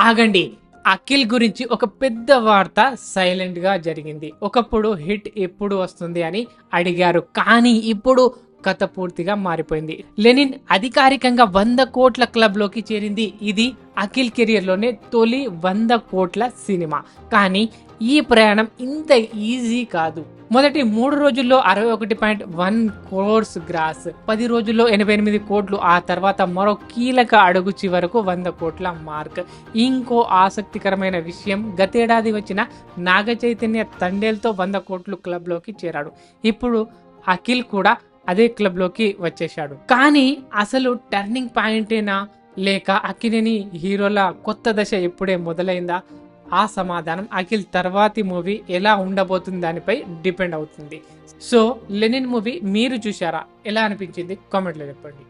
ఆగండి, అఖిల్ గురించి ఒక పెద్ద వార్త సైలెంట్ గా జరిగింది. ఒకప్పుడు హిట్ ఎప్పుడు వస్తుంది అని అడిగారు, కానీ ఇప్పుడు కథ పూర్తిగా మారిపోయింది. లెనిన్ అధికారికంగా 100 కోట్ల క్లబ్ లోకి చేరింది. ఇది అఖిల్ కెరియర్ లోనే తొలి 100 కోట్ల సినిమా. కానీ ఈ ప్రయాణం ఇంత ఈజీ కాదు. మొదటి 3 రోజుల్లో 61.1 క్రోర్స్ గ్రాస్, 10 రోజుల్లో 88 కోట్లు, ఆ తర్వాత మరో కీలక అడుగు చివరకు 100 కోట్ల మార్క్. ఇంకో ఆసక్తికరమైన విషయం, గతేడాది వచ్చిన నాగ చైతన్య తండేల్తో 100 కోట్లు క్లబ్ లోకి చేరాడు. ఇప్పుడు అఖిల్ కూడా అదే క్లబ్ లోకి వచ్చేశాడు. కానీ అసలు టర్నింగ్ పాయింటేనా, లేక అఖిలేని హీరోల కొత్త దశ ఇప్పుడే మొదలైందా? ఆ సమాధానం అఖిల్ తర్వాతి మూవీ ఎలా ఉండబోతుంది దానిపై డిపెండ్ అవుతుంది. సో లెనిన్ మూవీ మీరు చూసారా? ఎలా అనిపించింది కామెంట్లో చెప్పండి.